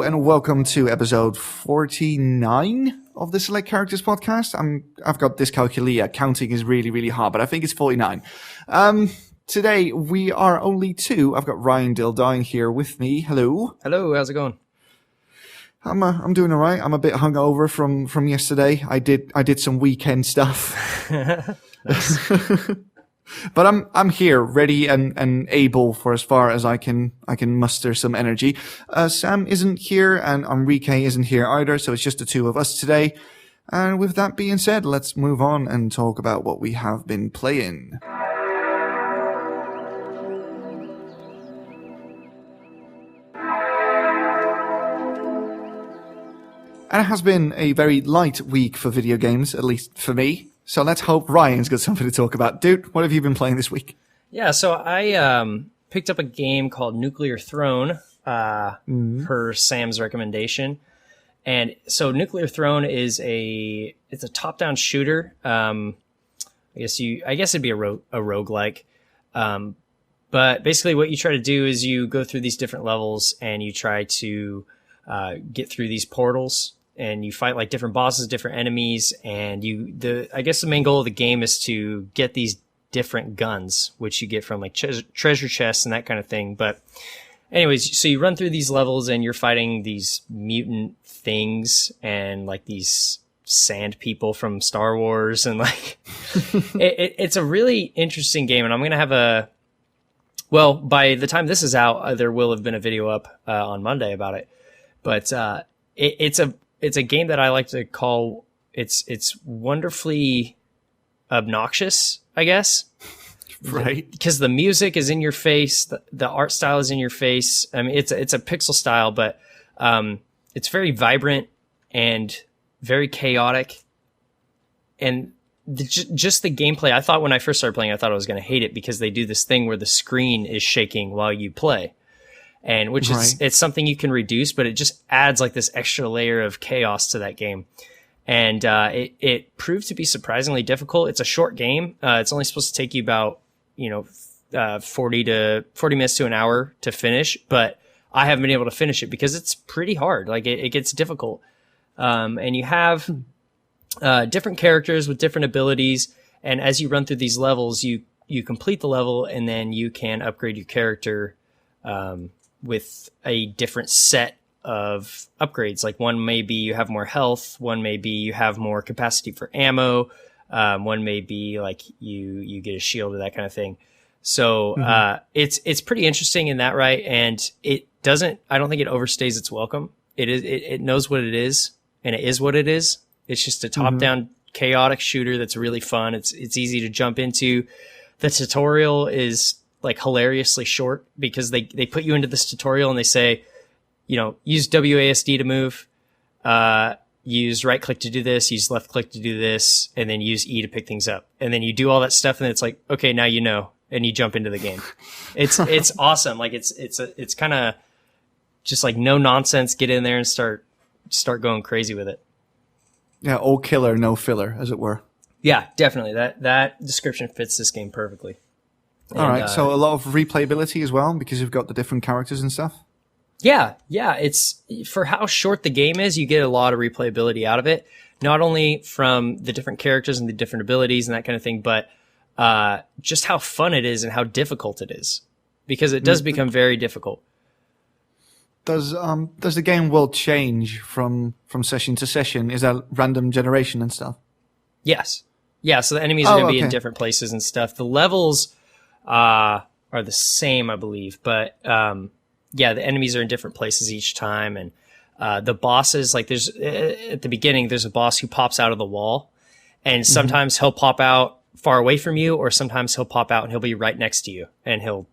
Hello and welcome to episode 49 of the Select Characters podcast. I've got dyscalculia. Counting is really, really hard, but I think it's 49. Today we are only two. I've got Ryan Dildine here with me. Hello. Hello, how's it going? I'm doing all right. I'm a bit hungover from yesterday. I did some weekend stuff. But I'm here, ready and able for as far as I can muster some energy. Sam isn't here, and Enrique isn't here either, so it's just the two of us today. And with that being said, let's move on and talk about what we have been playing. And it has been a very light week for video games, at least for me. So let's hope Ryan's got something to talk about. Dude, what have you been playing this week? Yeah, so I picked up a game called Nuclear Throne per Sam's recommendation. And so Nuclear Throne is a top-down shooter. I guess it'd be a roguelike. But basically what you try to do is you go through these different levels and you try to get through these portals. And you fight like different bosses, different enemies, and I guess the main goal of the game is to get these different guns, which you get from like treasure chests and that kind of thing. But anyways, so you run through these levels and you're fighting these mutant things and like these sand people from Star Wars, and like it's a really interesting game. And I'm gonna have by the time this is out, there will have been a video up on Monday about it. But it's a game that I like to call it's wonderfully obnoxious, I guess. Right. Because the music is in your face, the art style is in your face. I mean, it's a pixel style, but it's very vibrant and very chaotic. And just the gameplay, I thought when I first started playing, I thought I was going to hate it because they do this thing where the screen is shaking while you play. And which is, it's something you can reduce, but it just adds like this extra layer of chaos to that game. And it proved to be surprisingly difficult. It's a short game. It's only supposed to take you about 40 minutes to an hour to finish, but I haven't been able to finish it because it's pretty hard. Like it gets difficult. And you have different characters with different abilities, and as you run through these levels, you complete the level, and then you can upgrade your character with a different set of upgrades. Like one may be you have more health, one may be you have more capacity for ammo, one may be like you get a shield or that kind of thing. So it's pretty interesting in that, right? And I don't think it overstays its welcome. It knows what it is, and it is what it is. It's just a top-down chaotic shooter that's really fun. It's easy to jump into. The tutorial is like hilariously short because they put you into this tutorial and they say, use WASD to move, use right click to do this, use left click to do this, and then use E to pick things up. And then you do all that stuff and it's like, okay, now you know, and you jump into the game. It's awesome. Like it's kind of just like no nonsense. Get in there and start going crazy with it. Yeah, all killer, no filler, as it were. Yeah, definitely. That description fits this game perfectly. All right, so a lot of replayability as well because you've got the different characters and stuff? Yeah. It's for how short the game is, you get a lot of replayability out of it, not only from the different characters and the different abilities and that kind of thing, but just how fun it is and how difficult it is, because it does become very difficult. Does the game world change from session to session? Is that random generation and stuff? Yes. Yeah, so the enemies are going to be in different places and stuff. The levels are the same, I believe, but the enemies are in different places each time, and the bosses, like there's at the beginning there's a boss who pops out of the wall, and sometimes he'll pop out far away from you, or sometimes he'll pop out and he'll be right next to you and he'll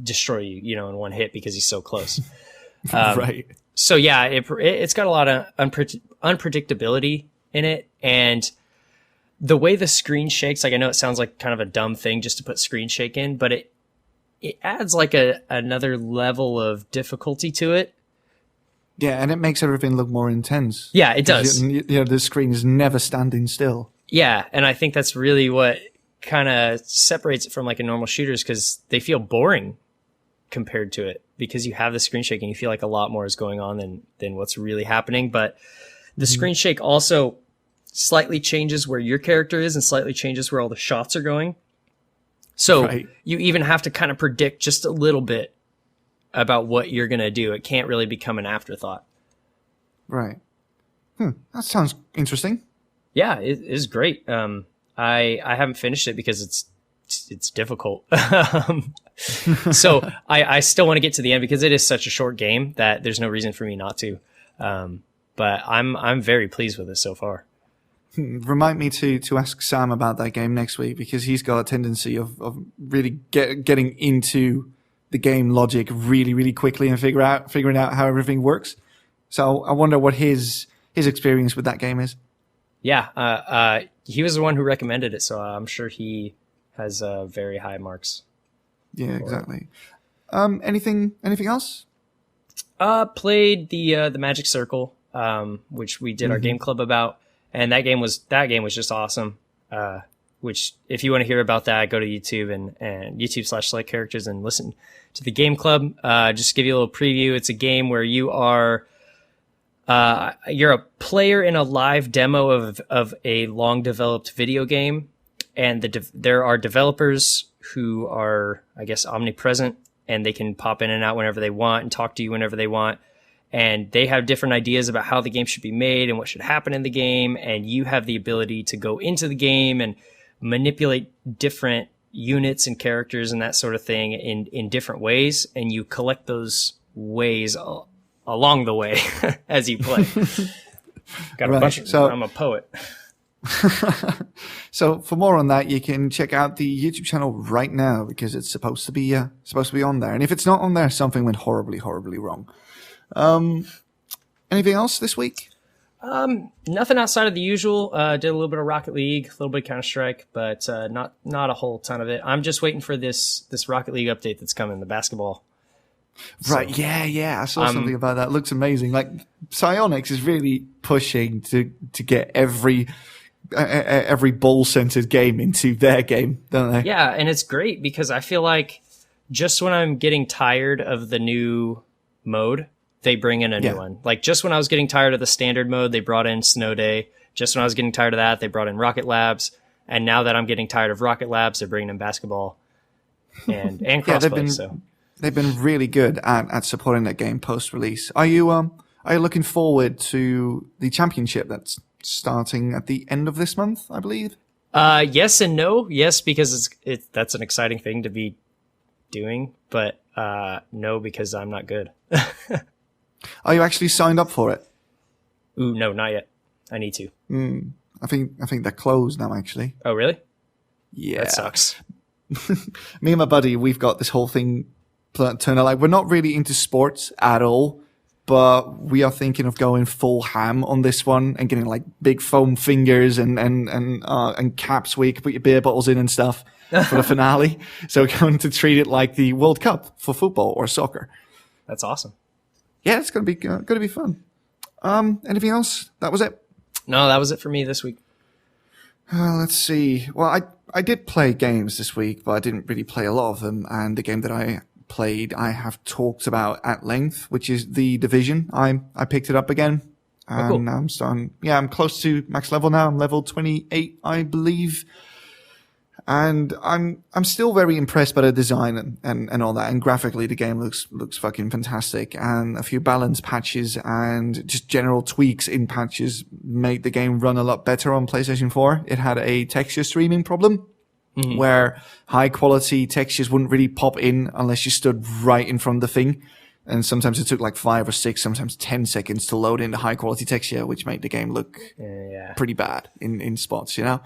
destroy you, in one hit because he's so close. Right. So yeah, it's got a lot of unpredictability in it, and the way the screen shakes, like I know it sounds like kind of a dumb thing just to put screen shake in, but it adds like another level of difficulty to it. Yeah, and it makes everything look more intense. Yeah, it does. The screen is never standing still. Yeah, and I think that's really what kind of separates it from like a normal shooters, because they feel boring compared to it, because you have the screen shake and you feel like a lot more is going on than what's really happening. But the screen shake also slightly changes where your character is and slightly changes where all the shots are going. So you even have to kind of predict just a little bit about what you're going to do. It can't really become an afterthought. Right. That sounds interesting. Yeah, it is great. I haven't finished it because it's difficult. So I still want to get to the end because it is such a short game that there's no reason for me not to. But I'm very pleased with it so far. Remind me to ask Sam about that game next week, because he's got a tendency of really getting into the game logic really, really quickly and figuring out how everything works. So I wonder what his experience with that game is. Yeah, he was the one who recommended it, so I'm sure he has very high marks. Yeah, exactly. Anything else? Played the Magic Circle, which we did our game club about, and that game was just awesome. Which, if you want to hear about that, go to YouTube and YouTube/select characters and listen to the game club. Just to give you a little preview, it's a game where you are you're a player in a live demo of a long developed video game, and there are developers who are, I guess, omnipresent, and they can pop in and out whenever they want and talk to you whenever they want. And they have different ideas about how the game should be made and what should happen in the game. And you have the ability to go into the game and manipulate different units and characters and that sort of thing in different ways. And you collect those ways along the way as you play. Got a bunch of, I'm a poet. So for more on that, you can check out the YouTube channel right now, because it's supposed to be on there. And if it's not on there, something went horribly, horribly wrong. Anything else this week? Nothing outside of the usual. Did a little bit of Rocket League, a little bit of Counter-Strike, but not a whole ton of it. I'm just waiting for this Rocket League update that's coming, the basketball. Right, so, yeah. I saw something about that. It looks amazing. Like, Psyonix is really pushing to get every ball-centered game into their game, don't they? Yeah, and it's great because I feel like just when I'm getting tired of the new mode, they bring in a new one. Like, just when I was getting tired of the standard mode, they brought in Snow Day. Just when I was getting tired of that, they brought in Rocket Labs. And now that I'm getting tired of Rocket Labs, they're bringing in basketball and crossplay. They've been really good at supporting that game post-release. Are you looking forward to the championship that's starting at the end of this month, I believe? Yes and no. Yes, because that's an exciting thing to be doing, but no, because I'm not good. Are you actually signed up for it? Ooh, no, not yet. I need to. I think they're closed now, actually. Oh, really? Yeah. That sucks. Me and my buddy, we've got this whole thing turned out. Like, we're not really into sports at all, but we are thinking of going full ham on this one and getting like big foam fingers and caps where you can put your beer bottles in and stuff for the finale. So we're going to treat it like the World Cup for football or soccer. That's awesome. Yeah, it's going to be fun. Anything else? That was it? No, that was it for me this week. Let's see. Well, I did play games this week, but I didn't really play a lot of them. And the game that I played, I have talked about at length, which is The Division. I picked it up again. And cool. Now I'm starting. Yeah, I'm close to max level now. I'm level 28, I believe. And I'm still very impressed by the design and all that. And graphically, the game looks fucking fantastic. And a few balance patches and just general tweaks in patches made the game run a lot better on PlayStation 4. It had a texture streaming problem where high quality textures wouldn't really pop in unless you stood right in front of the thing. And sometimes it took like 5 or 6, sometimes 10 seconds to load in the high quality texture, which made the game look pretty bad in spots, you know?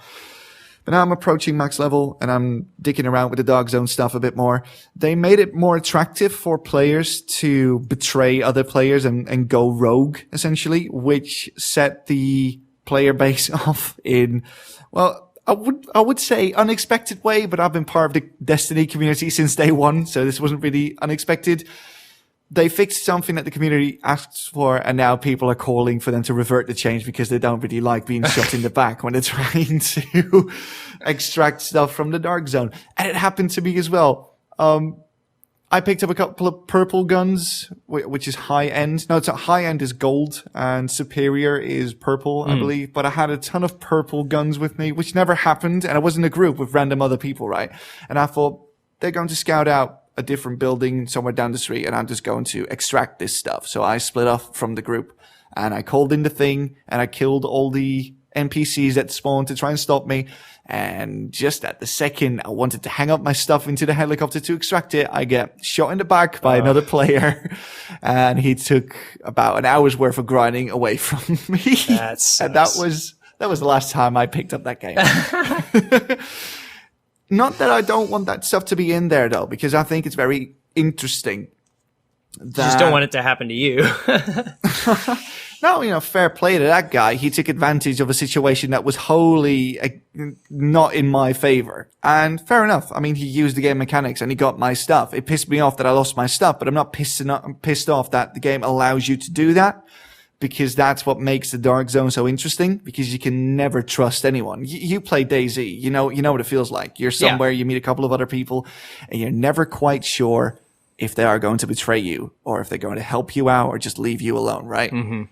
But now I'm approaching max level and I'm dicking around with the Dark Zone stuff a bit more. They made it more attractive for players to betray other players and go rogue, essentially, which set the player base off in, well, I would say unexpected way, but I've been part of the Destiny community since day one, so this wasn't really unexpected. They fixed something that the community asked for, and now people are calling for them to revert the change because they don't really like being shot in the back when they're trying to extract stuff from the Dark Zone. And it happened to me as well. I I picked up a couple of purple guns, which is high end. No, it's high end is gold and superior is purple, I believe. But I had a ton of purple guns with me, which never happened. And I was in a group with random other people, right? And I thought they're going to scout out a different building somewhere down the street and I'm just going to extract this stuff. So I split off from the group and I called in the thing and I killed all the NPCs that spawned to try and stop me. And just at the second I wanted to hang up my stuff into the helicopter to extract it, I get shot in the back by another player. And he took about an hour's worth of grinding away from me. And that was the last time I picked up that game. Not that I don't want that stuff to be in there though, because I think it's very interesting. You just don't want it to happen to you. No, fair play to that guy. He took advantage of a situation that was wholly not in my favor. And fair enough. I mean, he used the game mechanics and he got my stuff. It pissed me off that I lost my stuff, but I'm not pissed off that the game allows you to do that, because that's what makes the Dark Zone so interesting, because you can never trust anyone. You play DayZ, you know what it feels like. You're somewhere, you meet a couple of other people, and you're never quite sure if they are going to betray you or if they're going to help you out or just leave you alone, right? Mm-hmm.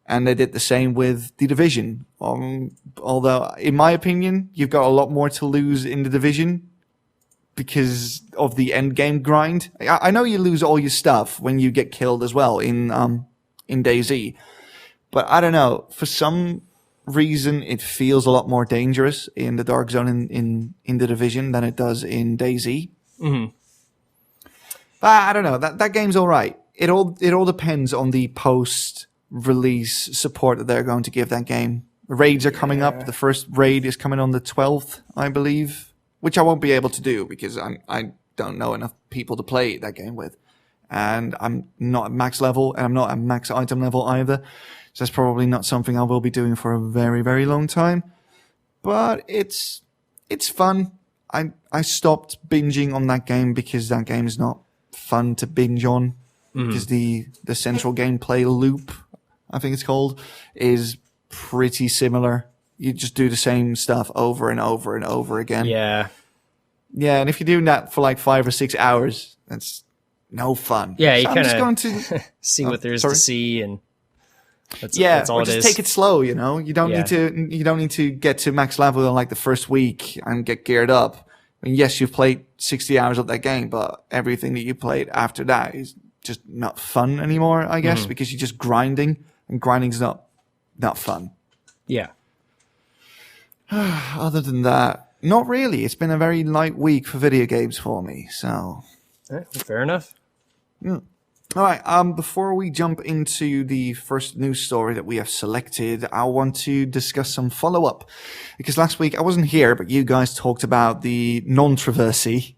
And they did the same with The Division. Although, in my opinion, you've got a lot more to lose in The Division because of the end game grind. I know you lose all your stuff when you get killed as well in DayZ, but I don't know. For some reason, it feels a lot more dangerous in the Dark Zone in The Division than it does in DayZ. Mm-hmm. But I don't know. That game's all right. It all depends on the post-release support that they're going to give that game. Raids are coming up. The first raid is coming on the 12th, I believe, which I won't be able to do because I don't know enough people to play that game with. And I'm not at max level, and I'm not at max item level either. So that's probably not something I will be doing for a very, very long time. But it's fun. I stopped binging on that game because that game is not fun to binge on. Because the central gameplay loop, I think it's called, is pretty similar. You just do the same stuff over and over and over again. Yeah. Yeah, and if you're doing that for like 5 or 6 hours, that's no fun. Yeah, you so kind of going to see what there is to see, and that's all or it is. Just take it slow. You don't need to get to max level in like the first week and get geared up. I mean, yes, you've played 60 hours of that game, but everything that you played after that is just not fun anymore, I guess, because you're just grinding, and grinding's not fun. Yeah. Other than that, not really. It's been a very light week for video games for me, so. Fair enough. Yeah. All right. Before we jump into the first news story that we have selected, I want to discuss some follow-up. Because last week I wasn't here, but you guys talked about the non-traversy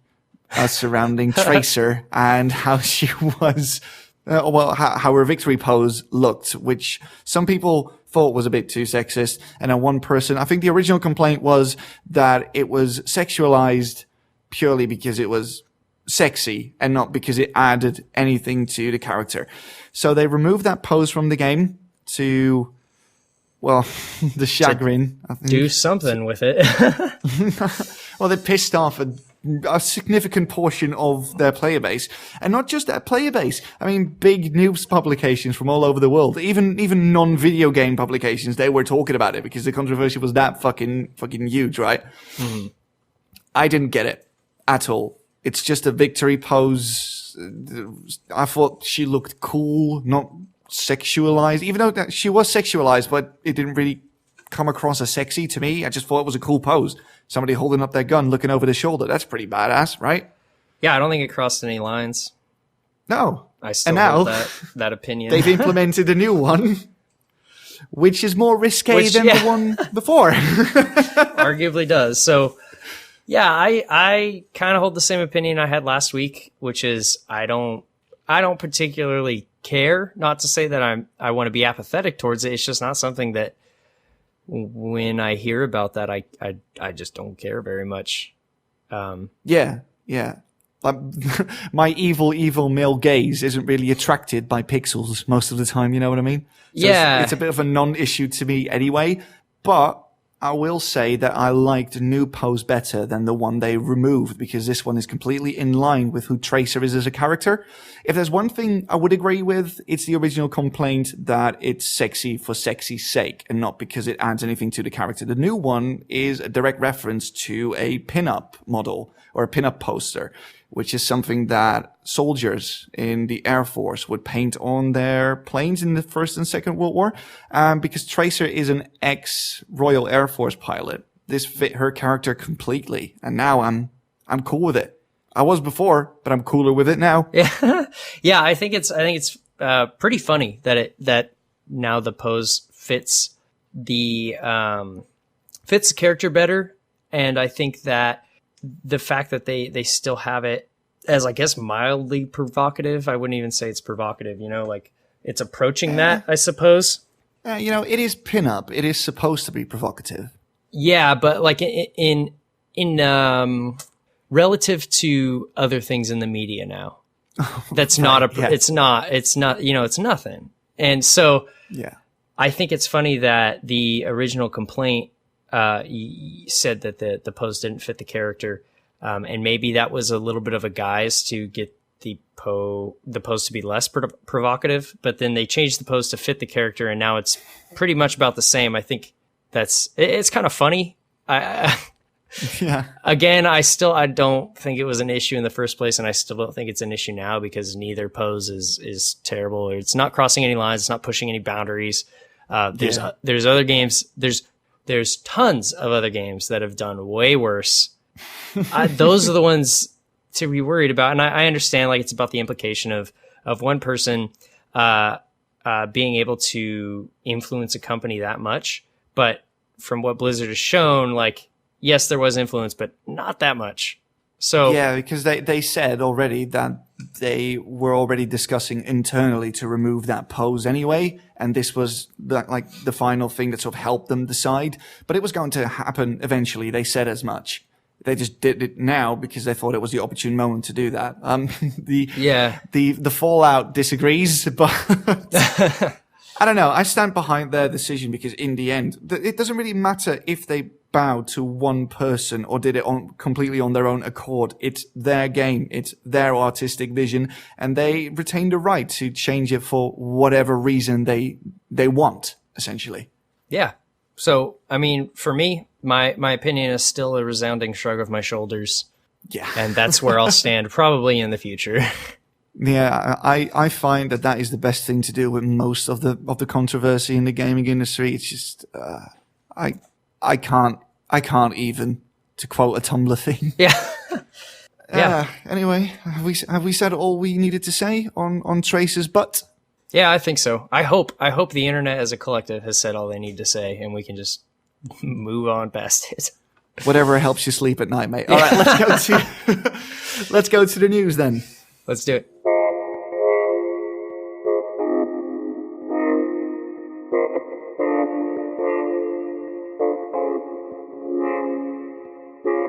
surrounding Tracer and how she was, how her victory pose looked, which some people thought was a bit too sexist. And then one person, I think the original complaint was that it was sexualized purely because it was sexy and not because it added anything to the character. So they removed that pose from the game to, well, the chagrin. I think. Do something with it. Well, they pissed off a significant portion of their player base. And not just that player base. I mean, big news publications from all over the world, even non-video game publications, they were talking about it because the controversy was that fucking huge, right? Mm-hmm. I didn't get it at all. It's just a victory pose. I thought she looked cool, not sexualized, even though she was sexualized, but it didn't really come across as sexy to me. I just thought it was a cool pose. Somebody holding up their gun, looking over their shoulder. That's pretty badass, right? Yeah, I don't think it crossed any lines. No. I still hold that opinion. They've implemented a new one, which is more risque than the one before. Arguably does. So, yeah, I kind of hold the same opinion I had last week, which is I don't particularly care. Not to say that I want to be apathetic towards it. It's just not something that when I hear about that, I just don't care very much. Yeah. My evil male gaze isn't really attracted by pixels most of the time. You know what I mean? So it's a bit of a non-issue to me anyway. But I will say that I liked the new pose better than the one they removed, because this one is completely in line with who Tracer is as a character. If there's one thing I would agree with, it's the original complaint that it's sexy for sexy's sake and not because it adds anything to the character. The new one is a direct reference to a pin-up model or a pin-up poster, which is something that soldiers in the Air Force would paint on their planes in the First and Second World War. Because Tracer is an ex-Royal Air Force pilot, this fit her character completely. And now I'm cool with it. I was before, but I'm cooler with it now. Yeah. Yeah. I think it's pretty funny that now the pose fits the character better. And I think that the fact that they still have it as, I guess, mildly provocative. I wouldn't even say it's provocative, like it's approaching that, I suppose. It is pinup. It is supposed to be provocative. Yeah, but like in relative to other things in the media now, that's right, it's nothing. And so yeah, I think it's funny that the original complaint said that the pose didn't fit the character. And maybe that was a little bit of a guise to get the pose to be less provocative, but then they changed the pose to fit the character, and now it's pretty much about the same. I think it's kind of funny. Yeah. Again, I don't think it was an issue in the first place, and I still don't think it's an issue now because neither pose is terrible. It's not crossing any lines. It's not pushing any boundaries. There's other games. There's tons of other games that have done way worse. Those are the ones to be worried about. And I understand, like, it's about the implication of one person being able to influence a company that much. But from what Blizzard has shown, like, yes, there was influence, but not that much. So yeah, because they said already that they were already discussing internally to remove that pose anyway, and this was the final thing that sort of helped them decide. But it was going to happen eventually. They said as much. They just did it now because they thought it was the opportune moment to do that. The Fallout disagrees, but I don't know. I stand behind their decision because in the end, it doesn't really matter if they bowed to one person or did it completely on their own accord. It's their game. It's their artistic vision, and they retain the right to change it for whatever reason they want, essentially. Yeah. So, I mean, for me, my opinion is still a resounding shrug of my shoulders. Yeah. And that's where I'll stand probably in the future. Yeah, I find that is the best thing to do with most of the controversy in the gaming industry. It's just, I can't even, to quote a Tumblr thing. Yeah. Yeah. Anyway, have we said all we needed to say on Tracer's butt? Yeah, I think so. I hope the internet as a collective has said all they need to say, and we can just move on past it. Whatever helps you sleep at night, mate. All right, let's go to the news then. Let's do it.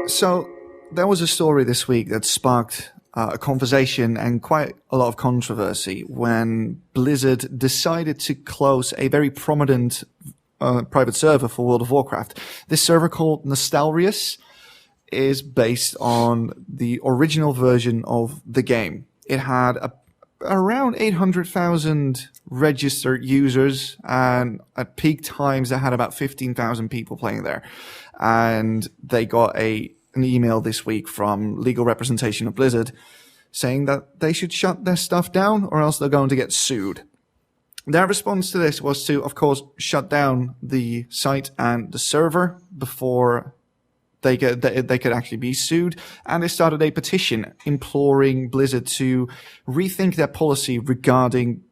So there was a story this week that sparked a conversation and quite a lot of controversy when Blizzard decided to close a very prominent private server for World of Warcraft. This server, called Nostalrius, is based on the original version of the game. It had around 800,000 registered users, and at peak times, they had about 15,000 people playing there. And they got an email this week from legal representation of Blizzard saying that they should shut their stuff down or else they're going to get sued. Their response to this was to, of course, shut down the site and the server before they could actually be sued. And they started a petition imploring Blizzard to rethink their policy regarding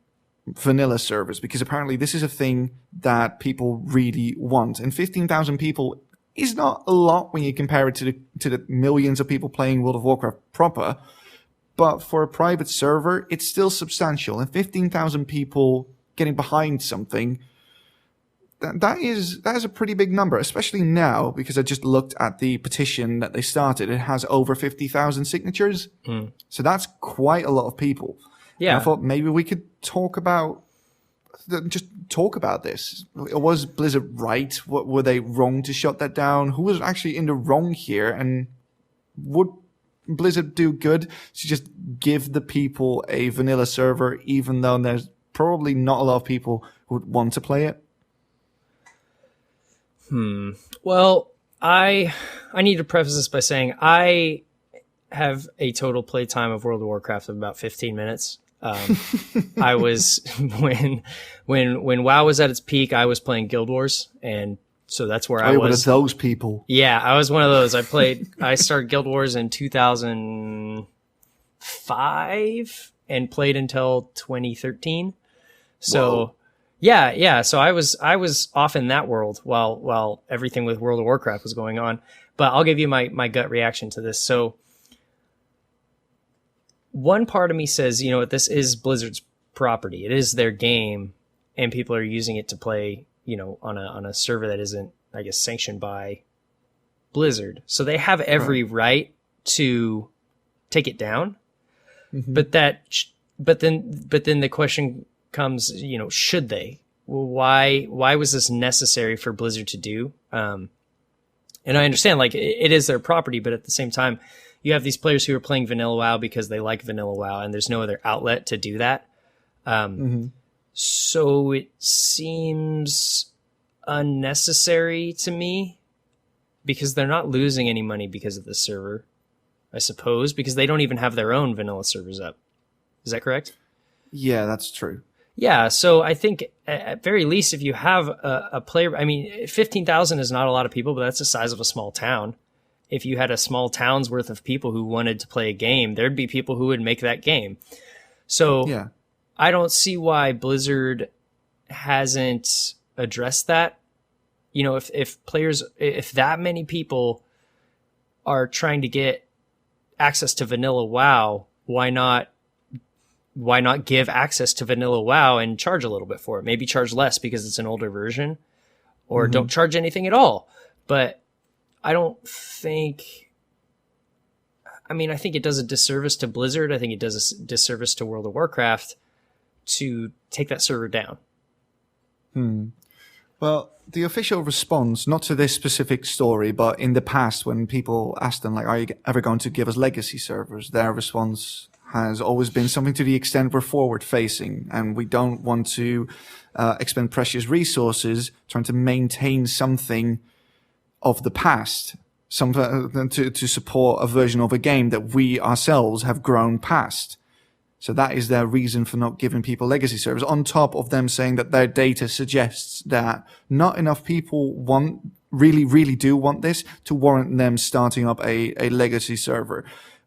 vanilla servers, because apparently this is a thing that people really want. And 15,000 people is not a lot when you compare it to the millions of people playing World of Warcraft proper. But for a private server, it's still substantial. And 15,000 people getting behind something, that is a pretty big number, especially now, because I just looked at the petition that they started. It has over 50,000 signatures. So that's quite a lot of people. Yeah. And I thought maybe we could talk about just talk about this. Was Blizzard right? What were they wrong to shut that down? Who was actually in the wrong here? And would Blizzard do good to just give the people a vanilla server, even though there's probably not a lot of people who would want to play it? Well, I need to preface this by saying I have a total playtime of World of Warcraft of about 15 minutes. I was when WoW was at its peak, I was playing Guild Wars, and so that's where I was. One of those people. Yeah, I was one of those. I started Guild Wars in 2005 and played until 2013. So Whoa. yeah. So I was off in that world while everything with World of Warcraft was going on. But I'll give you my gut reaction to this. So one part of me says, you know what, this is Blizzard's property. It is their game, and people are using it to play, you know, on a server that isn't, I guess, sanctioned by Blizzard. So they have every right to take it down. Mm-hmm. But then the question comes, you know, should they? Well, why was this necessary for Blizzard to do? And I understand, like, it is their property, but at the same time, you have these players who are playing Vanilla WoW because they like Vanilla WoW, and there's no other outlet to do that. So it seems unnecessary to me, because they're not losing any money because of the server, I suppose, because they don't even have their own vanilla servers up. Is that correct? Yeah, that's true. Yeah, so I think at very least, if you have a player, I mean, 15,000 is not a lot of people, but that's the size of a small town. If you had a small town's worth of people who wanted to play a game, there'd be people who would make that game. So yeah. I don't see why Blizzard hasn't addressed that. You know, if that many people are trying to get access to vanilla WoW, why not give access to vanilla WoW and charge a little bit for it? Maybe charge less because it's an older version, or don't charge anything at all. But I don't think, I mean, I think it does a disservice to Blizzard. I think it does a disservice to World of Warcraft to take that server down. Well, the official response, not to this specific story, but in the past when people asked them, like, are you ever going to give us legacy servers? Their response has always been something to the extent we're forward facing and we don't want to expend precious resources trying to maintain something of the past, to support a version of a game that we ourselves have grown past. So that is their reason for not giving people legacy servers, on top of them saying that their data suggests that not enough people really do want this to warrant them starting up a legacy server,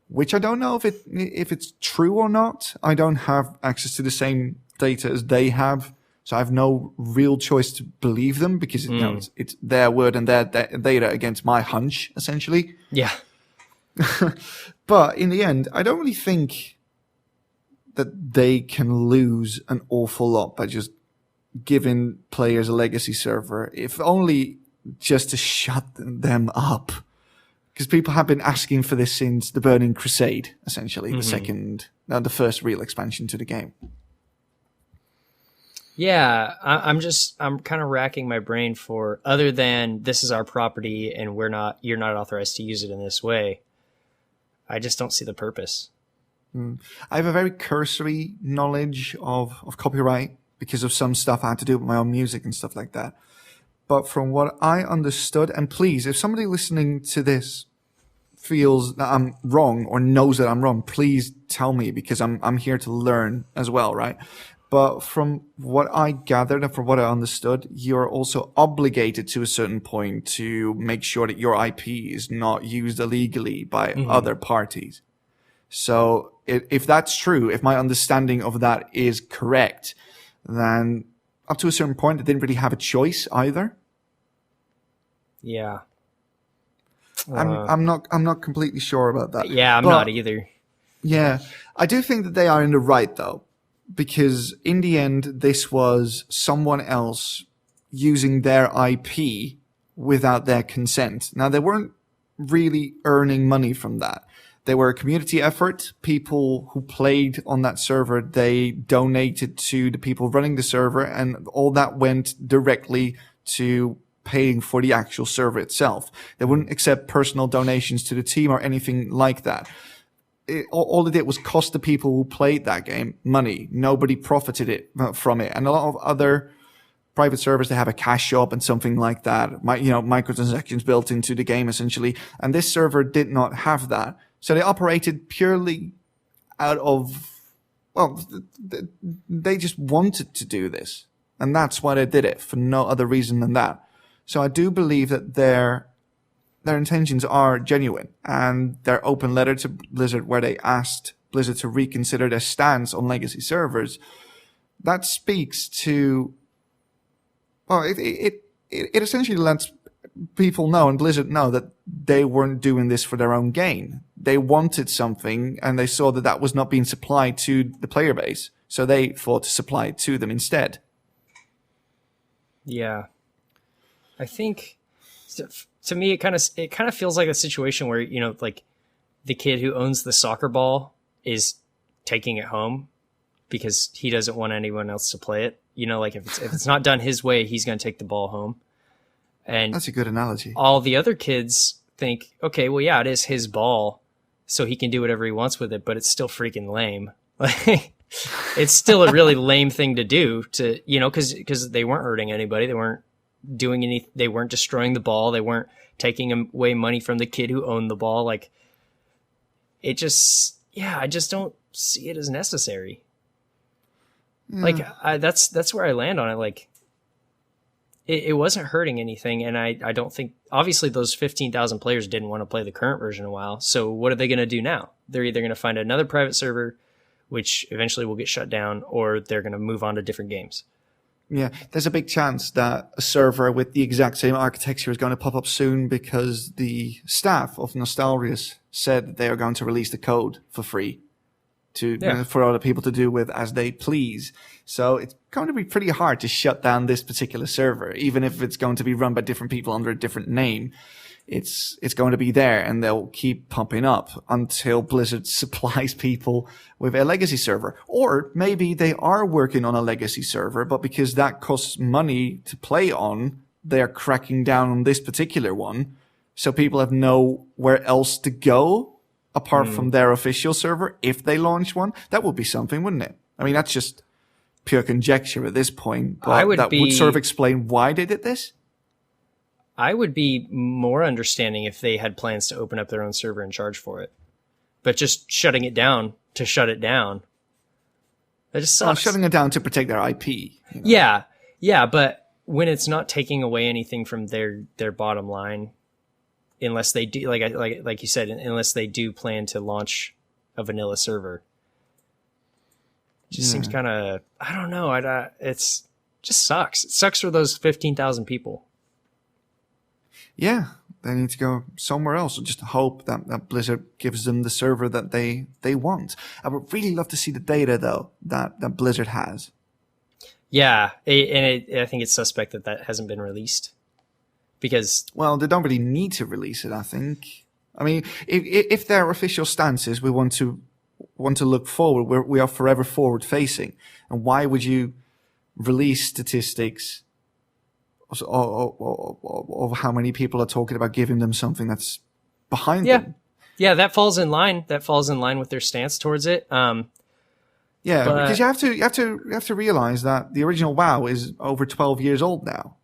which I don't know if it's true or not. I don't have access to the same data as they have, so I have no real choice to believe them, because you know, it's their word and their data against my hunch, essentially. Yeah. But in the end, I don't really think that they can lose an awful lot by just giving players a legacy server, if only just to shut them up. Because people have been asking for this since the Burning Crusade, essentially, the first real expansion to the game. Yeah, I'm kind of racking my brain for, other than this is our property and you're not authorized to use it in this way, I just don't see the purpose. I have a very cursory knowledge of copyright because of some stuff I had to do with my own music and stuff like that. But from what I understood, and please, if somebody listening to this feels that I'm wrong or knows that I'm wrong, please tell me, because I'm here to learn as well, right? But from what I gathered and from what I understood, you're also obligated to a certain point to make sure that your IP is not used illegally by other parties. So if that's true, if my understanding of that is correct, then up to a certain point, they didn't really have a choice either. Yeah. I'm not completely sure about that. Yeah, I'm not either. Yeah. I do think that they are in the right, though, because in the end, this was someone else using their IP without their consent. Now, they weren't really earning money from that. They were a community effort. People who played on that server, they donated to the people running the server, and all that went directly to paying for the actual server itself. They wouldn't accept personal donations to the team or anything like that. All it did was cost the people who played that game money. Nobody profited from it. And a lot of other private servers, they have a cash shop and something like that. Microtransactions built into the game essentially. And this server did not have that. So they operated purely out of, well, they just wanted to do this. And that's why they did it, for no other reason than that. So I do believe that their intentions are genuine, and their open letter to Blizzard where they asked Blizzard to reconsider their stance on legacy servers, that speaks to, well, it essentially lets people know, and Blizzard know, that they weren't doing this for their own gain. They wanted something, and they saw that was not being supplied to the player base, so they thought to supply it to them instead. Yeah. I think, to me, it kind of feels like a situation where, like the kid who owns the soccer ball is taking it home because he doesn't want anyone else to play it. Like if it's not done his way, he's going to take the ball home. And that's a good analogy. All the other kids think, okay, well, yeah, it is his ball, so he can do whatever he wants with it, but it's still freaking lame. Like, it's still a really lame thing to do, because they weren't hurting anybody. They weren't doing they weren't destroying the ball. They weren't taking away money from the kid who owned the ball. Like, it just, I just don't see it as necessary. Yeah. Like, that's where I land on it. Like, it wasn't hurting anything. And I don't think, obviously those 15,000 players didn't want to play the current version a while. So what are they going to do now? They're either going to find another private server, which eventually will get shut down, or they're going to move on to different games. Yeah, there's a big chance that a server with the exact same architecture is going to pop up soon, because the staff of Nostalrius said that they are going to release the code for free for other people to do with as they please. So it's going to be pretty hard to shut down this particular server, even if it's going to be run by different people under a different name. It's going to be there, and they'll keep pumping up until Blizzard supplies people with a legacy server. Or maybe they are working on a legacy server, but because that costs money to play on, they're cracking down on this particular one. So people have nowhere else to go apart from their official server if they launch one. That would be something, wouldn't it? I mean, that's just pure conjecture at this point, but would sort of explain why they did this. I would be more understanding if they had plans to open up their own server and charge for it. But just shutting it down to shut it down, that just sucks. Shutting it down to protect their IP. Yeah, but when it's not taking away anything from their bottom line, unless they do, like you said, unless they do plan to launch a vanilla server, it just seems kind of, I don't know. It's just sucks. It sucks for those 15,000 people. Yeah, they need to go somewhere else, or just hope that Blizzard gives them the server that they want. I would really love to see the data, though, that Blizzard has. Yeah, I think it's suspect that hasn't been released. Because, well, they don't really need to release it, I think. I mean, if their official stance is we want to look forward, we are forever forward facing, and why would you release statistics of how many people are talking about giving them something that's behind them? Yeah, that falls in line. That falls in line with their stance towards it. Because you have to realize that the original WoW is over 12 years old now.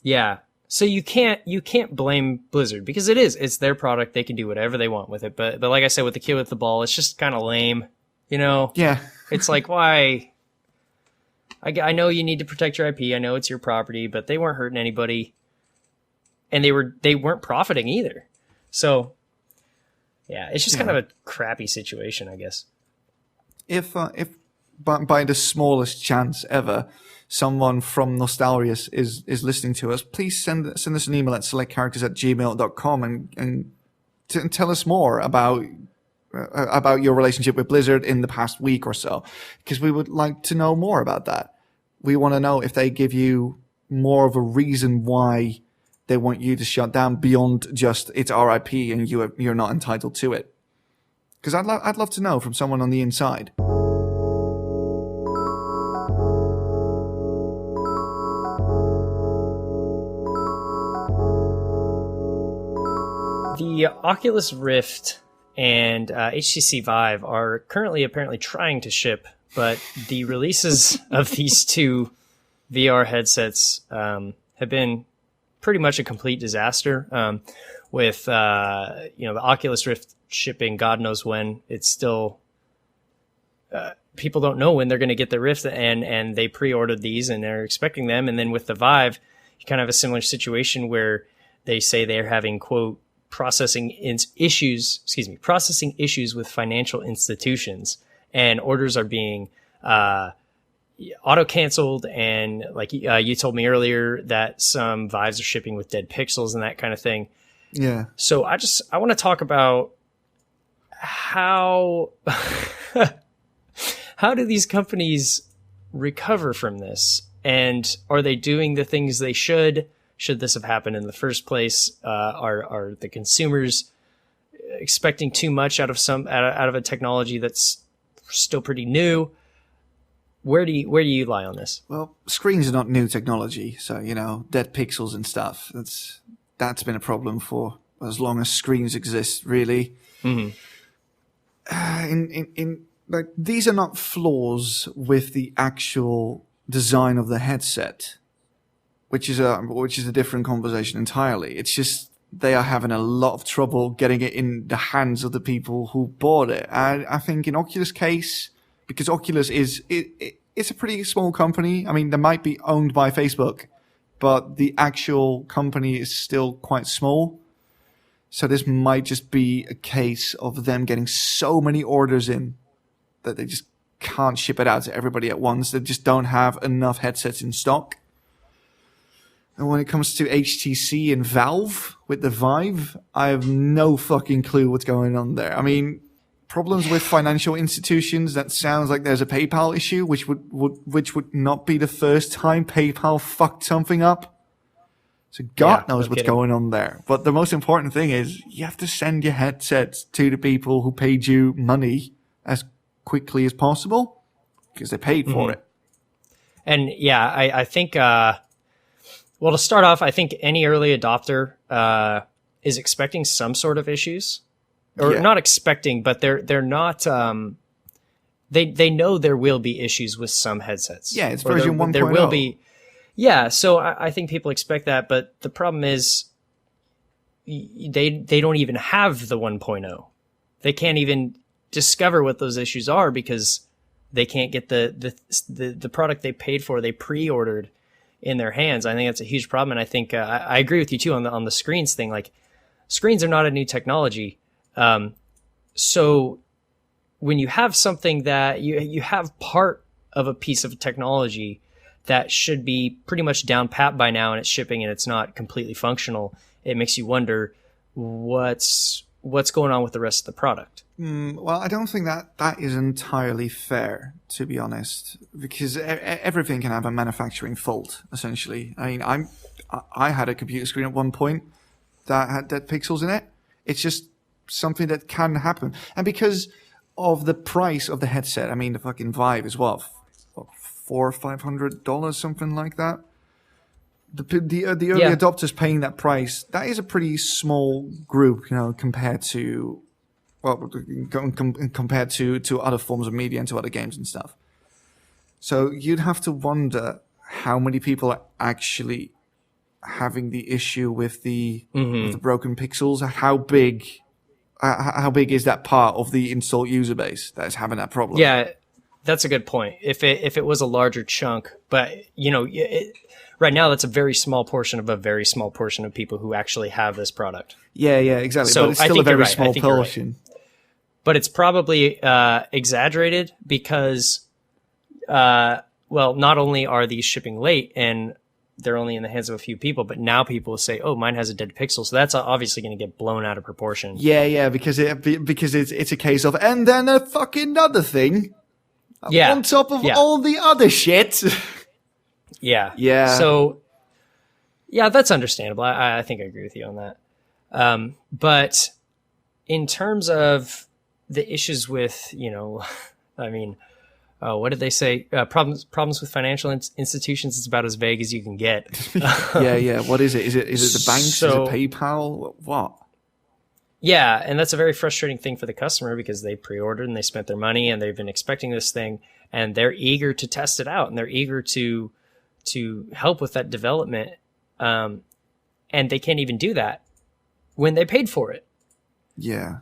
Yeah. So you can't blame Blizzard, because it's their product. They can do whatever they want with it. But like I said, with the kid with the ball, it's just kind of lame, Yeah. It's like, why? I know you need to protect your IP. I know it's your property, but they weren't hurting anybody, and they weren't profiting either. So yeah, it's just kind of a crappy situation, I guess. If by the smallest chance ever, someone from Nostalrius is listening to us, please send us an email at selectcharacters@gmail.com and tell us more about your relationship with Blizzard in the past week or so, because we would like to know more about that. We want to know if they give you more of a reason why they want you to shut down beyond just it's our IP and you're not entitled to it. Because I'd love to know from someone on the inside. The Oculus Rift and HTC Vive are currently apparently trying to ship, but the releases of these two VR headsets have been pretty much a complete disaster. With the Oculus Rift shipping, God knows when. It's still people don't know when they're going to get the Rift, and they pre-ordered these and they're expecting them. And then with the Vive, you kind of have a similar situation where they say they're having, quote, processing issues with financial institutions, and orders are being auto canceled. And like you told me earlier that some Vives are shipping with dead pixels and that kind of thing. Yeah. So I want to talk about how how do these companies recover from this, and are they doing the things they should? Should this have happened in the first place? Are the consumers expecting too much out of a technology that's still pretty new? Where do you lie on this? Well, screens are not new technology, so dead pixels and stuff. That's been a problem for as long as screens exist, really. Mm-hmm. Like, these are not flaws with the actual design of the headset, which is a different conversation entirely. It's just they are having a lot of trouble getting it in the hands of the people who bought it. And I think in Oculus' case, because Oculus it's a pretty small company. I mean, they might be owned by Facebook, but the actual company is still quite small. So this might just be a case of them getting so many orders in that they just can't ship it out to everybody at once. They just don't have enough headsets in stock. And when it comes to HTC and Valve with the Vive, I have no fucking clue what's going on there. I mean, problems with financial institutions, that sounds like there's a PayPal issue, which would not be the first time PayPal fucked something up. So God knows what's going on there. But the most important thing is you have to send your headsets to the people who paid you money as quickly as possible because they paid for it. And yeah, I think, well, to start off, I think any early adopter is expecting some sort of issues, or not expecting, but they're not. They know there will be issues with some headsets. Yeah, it's version 1.0. There will be. Yeah, so I think people expect that, but the problem is they don't even have the 1.0. They can't even discover what those issues are because they can't get the product they paid for, they pre-ordered in their hands. I think that's a huge problem, and I think I agree with you too on the screens thing. Like, screens are not a new technology, so when you have something that you have part of a piece of technology that should be pretty much down pat by now, and it's shipping and it's not completely functional, it makes you wonder what's going on with the rest of the product. Well, I don't think that is entirely fair, to be honest, because everything can have a manufacturing fault, essentially. I mean, I had a computer screen at one point that had dead pixels in it. It's just something that can happen. And because of the price of the headset, I mean, the fucking Vive is what $400 or $500, something like that. The early adopters paying that price, that is a pretty small group, compared to other forms of media and to other games and stuff. So you'd have to wonder how many people are actually having the issue with the broken pixels. How big is that part of the installed user base that is having that problem? Yeah, that's a good point. If it was a larger chunk, but right now that's a very small portion of a very small portion of people who actually have this product. Yeah, exactly. So but it's still a very small portion. But it's probably exaggerated because, not only are these shipping late and they're only in the hands of a few people, but now people say, "Oh, mine has a dead pixel," so that's obviously going to get blown out of proportion. Yeah, because it's a case of, and then a fucking other thing. Yeah. On top of all the other shit. Yeah. So, yeah, that's understandable. I think I agree with you on that. But in terms of the issues with, I mean, what did they say? Problems with financial institutions. It's about as vague as you can get. Yeah. What is it? Is it the banks? Is it PayPal? What? Yeah, and that's a very frustrating thing for the customer because they pre-ordered and they spent their money and they've been expecting this thing and they're eager to test it out and they're eager to help with that development, and they can't even do that when they paid for it. Yeah.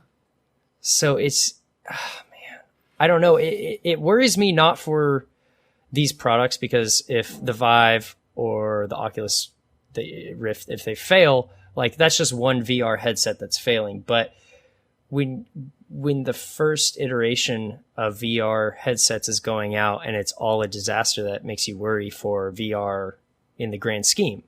So it's, man, I don't know. It worries me not for these products because if the Vive or the Oculus, the Rift, if they fail, like that's just one VR headset that's failing. But when the first iteration of VR headsets is going out and it's all a disaster, that makes you worry for VR in the grand scheme.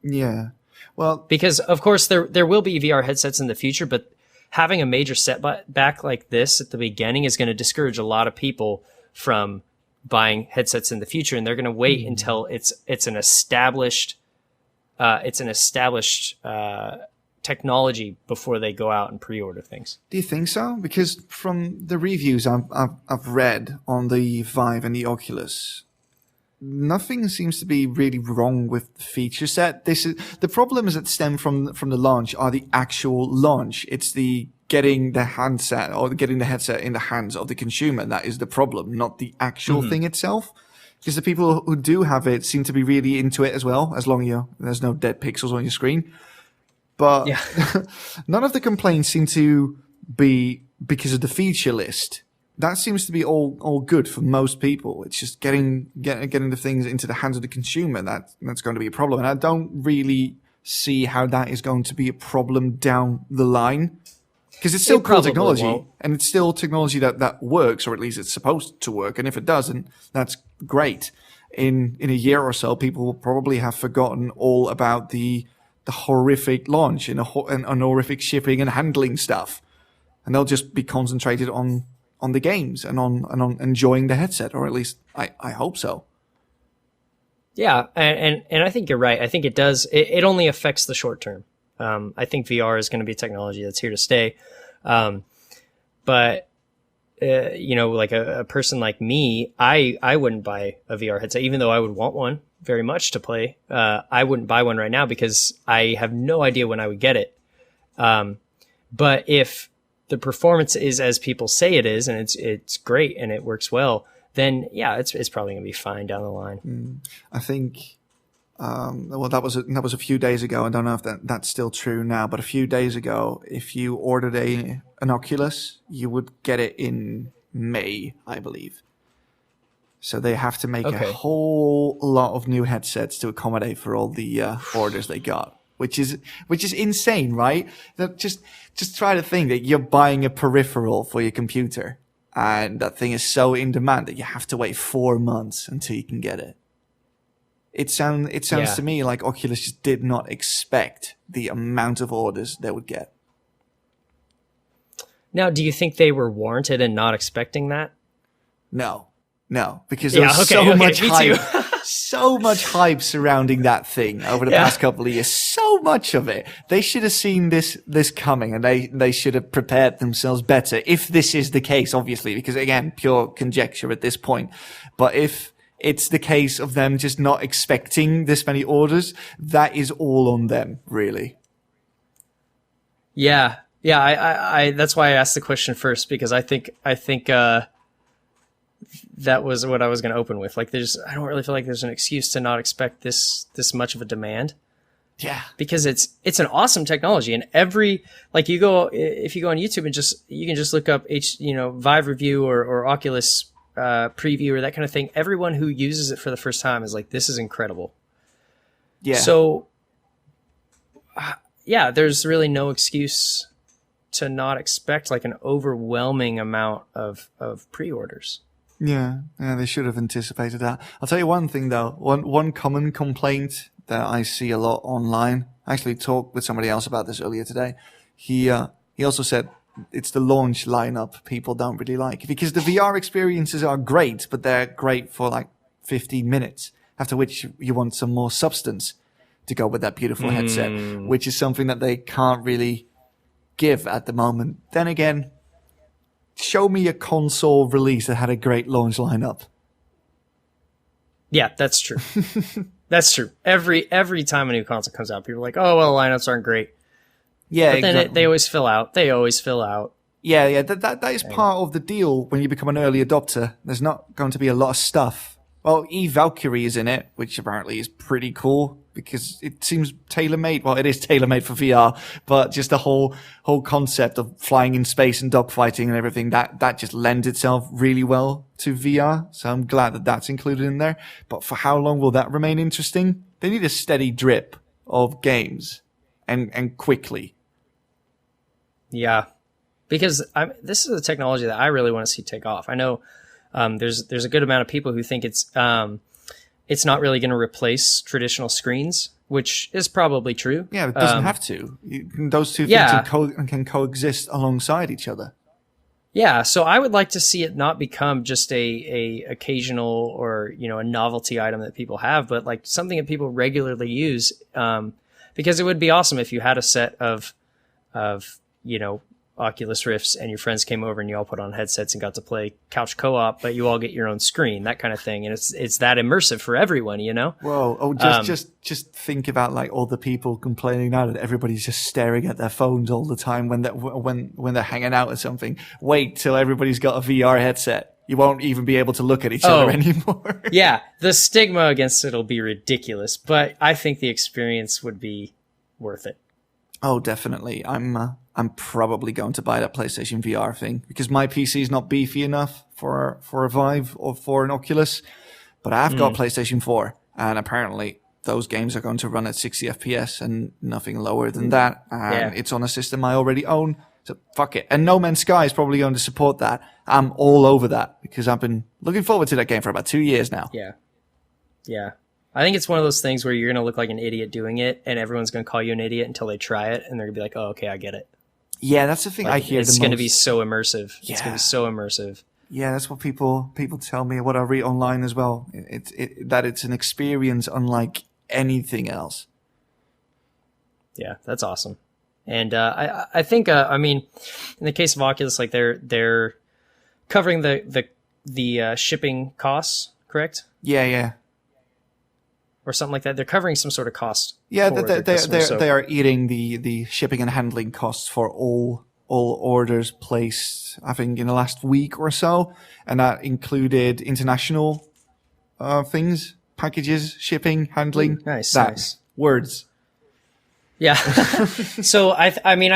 Yeah. Well, because of course there will be VR headsets in the future, but having a major setback like this at the beginning is going to discourage a lot of people from buying headsets in the future, and they're going to wait until it's an established technology before they go out and pre-order things. Do you think so? Because from the reviews I've read on the Vive and the Oculus, nothing seems to be really wrong with the feature set. The problems that stem from the launch are the actual launch. It's the getting the handset or getting the headset in the hands of the consumer that is the problem, not the actual thing itself. Because the people who do have it seem to be really into it as well, as long as there's no dead pixels on your screen. But none of the complaints seem to be because of the feature list. That seems to be all good for most people. It's just getting the things into the hands of the consumer that's going to be a problem. And I don't really see how that is going to be a problem down the line. Because it's still cool technology, and it's still technology that works, or at least it's supposed to work. And if it doesn't, that's great. In a year or so, people will probably have forgotten all about the horrific launch and horrific shipping and handling stuff, and they'll just be concentrated on the games and on enjoying the headset, or at least I hope so. Yeah, and I think you're right. I think it does. It only affects the short term. I think VR is going to be technology that's here to stay. But like a person like me, I wouldn't buy a VR headset, even though I would want one very much to play. I wouldn't buy one right now because I have no idea when I would get it. But if the performance is as people say it is, and it's great and it works well, then yeah, it's probably going to be fine down the line. I think. Well, that was a few days ago. I don't know if that's still true now, but a few days ago, if you ordered an Oculus, you would get it in May, I believe. So they have to make a whole lot of new headsets to accommodate for all the orders they got, which is insane, right? That just try to think that you're buying a peripheral for your computer, and that thing is so in demand that you have to wait 4 months until you can get it. It sounds to me like Oculus just did not expect the amount of orders they would get. Now, do you think they were warranted in not expecting that? No, because there was so much hype, so much hype surrounding that thing over the past couple of years. So much of it. They should have seen this coming, and they should have prepared themselves better. If this is the case, obviously, because again, pure conjecture at this point. But if it's the case of them just not expecting this many orders, that is all on them, really. Yeah. I that's why I asked the question first, because I think that was what I was going to open with. Like, I don't really feel like there's an excuse to not expect this much of a demand. Yeah, because it's an awesome technology, and if you go on YouTube and you can just look up Vive review or Oculus preview or that kind of thing. Everyone who uses it for the first time is like, this is incredible. Yeah. So there's really no excuse to not expect like an overwhelming amount of pre-orders. Yeah, they should have anticipated that. I'll tell you one thing though. One common complaint that I see a lot online. I actually talked with somebody else about this earlier today. He also said it's the launch lineup people don't really like, because the VR experiences are great, but they're great for like 15 minutes, after which you want some more substance to go with that beautiful headset, which is something that they can't really give at the moment. Then again, show me a console release that had a great launch lineup. Yeah, that's true. That's true. Every time a new console comes out, people are like, "Oh, well, lineups aren't great." Yeah, but then exactly. they always fill out. They always fill out. Yeah. That is part of the deal when you become an early adopter. There's not going to be a lot of stuff. Well, Valkyrie is in it, which apparently is pretty cool because it seems tailor-made. Well, it is tailor-made for VR, but just the whole concept of flying in space and dogfighting and everything, that just lends itself really well to VR. So I'm glad that that's included in there. But for how long will that remain interesting? They need a steady drip of games and quickly. Yeah, because this is a technology that I really want to see take off. I know there's a good amount of people who think it's not really going to replace traditional screens, which is probably true. Yeah, it doesn't have to. Those two things can coexist alongside each other. Yeah, so I would like to see it not become just a occasional or a novelty item that people have, but like something that people regularly use. Because it would be awesome if you had a set of Oculus Rifts and your friends came over and you all put on headsets and got to play couch co-op, but you all get your own screen, that kind of thing. And it's that immersive for everyone, Whoa. Oh, just think about like all the people complaining now that everybody's just staring at their phones all the time when they're hanging out or something. Wait till everybody's got a VR headset. You won't even be able to look at each other anymore. Yeah. The stigma against it will be ridiculous, but I think the experience would be worth it. Oh, definitely. I'm probably going to buy that PlayStation VR thing because my PC is not beefy enough for a Vive or for an Oculus, but I've got PlayStation 4, and apparently those games are going to run at 60 FPS and nothing lower than that, and it's on a system I already own, so fuck it. And No Man's Sky is probably going to support that. I'm all over that because I've been looking forward to that game for about 2 years now. Yeah. I think it's one of those things where you're going to look like an idiot doing it, and everyone's going to call you an idiot until they try it, and they're going to be like, "Oh, okay, I get it." Yeah, that's the thing I hear the most. It's going to be so immersive. Yeah. It's going to be so immersive. Yeah, that's what people tell me, what I read online as well. That it's an experience unlike anything else. Yeah, that's awesome. And I think in the case of Oculus, like they're covering the shipping costs, correct? Yeah. Or something like that. They're covering some sort of cost. Yeah, they are eating the shipping and handling costs for all orders placed, I think, in the last week or so, and that included international things, packages, shipping, handling. Nice. Words. Yeah. So I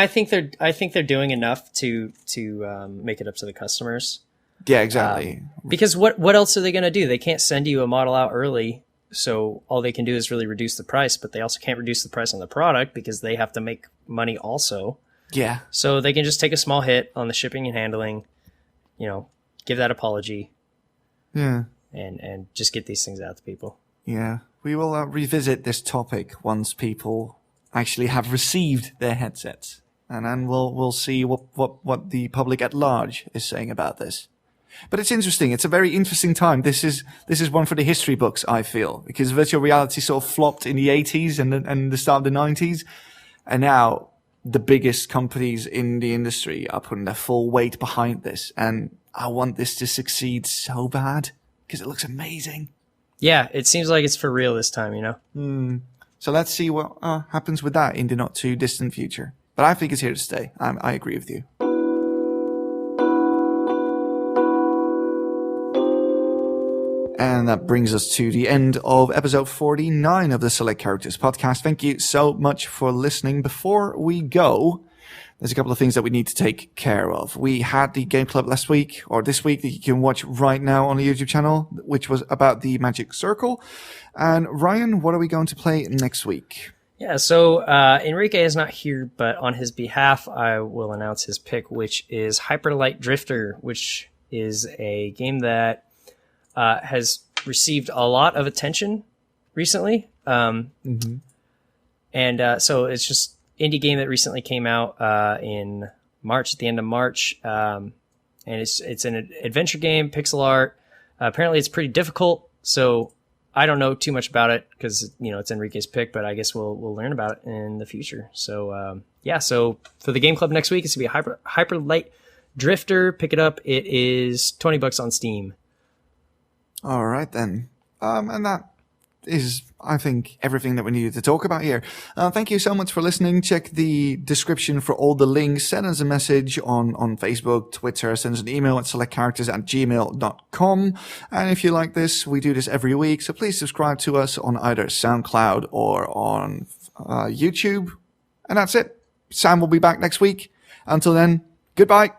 think they're doing enough to make it up to the customers. Yeah, exactly. Because what else are they going to do? They can't send you a model out early. So all they can do is really reduce the price, but they also can't reduce the price on the product because they have to make money also. Yeah. So they can just take a small hit on the shipping and handling, give that apology. Yeah. And just get these things out to people. Yeah. We will revisit this topic once people actually have received their headsets. And then we'll see what the public at large is saying about this. But it's interesting. It's a very interesting time. This is one for the history books, I feel, because virtual reality sort of flopped in the 80s and the start of the 90s. And now the biggest companies in the industry are putting their full weight behind this. And I want this to succeed so bad because it looks amazing. Yeah, it seems like it's for real this time, So let's see what happens with that in the not too distant future. But I think it's here to stay. I agree with you. And that brings us to the end of episode 49 of the Select Characters podcast. Thank you so much for listening. Before we go, there's a couple of things that we need to take care of. We had the Game Club last week, or this week, that you can watch right now on the YouTube channel, which was about the Magic Circle. And Ryan, what are we going to play next week? Yeah, so Enrique is not here, but on his behalf, I will announce his pick, which is Hyper Light Drifter, which is a game that has received a lot of attention recently. And so it's just indie game that recently came out in March, at the end of March. And it's an adventure game, pixel art. Apparently it's pretty difficult, so I don't know too much about it because, it's Enrique's pick, but I guess we'll learn about it in the future. So, so for the Game Club next week, it's going to be Hyper Light Drifter, pick it up. It is $20 on Steam. All right, then. And that is, I think, everything that we needed to talk about here. Thank you so much for listening. Check the description for all the links. Send us a message on Facebook, Twitter. Send us an email at selectcharacters@gmail.com. And if you like this, we do this every week. So please subscribe to us on either SoundCloud or on YouTube. And that's it. Sam will be back next week. Until then, goodbye.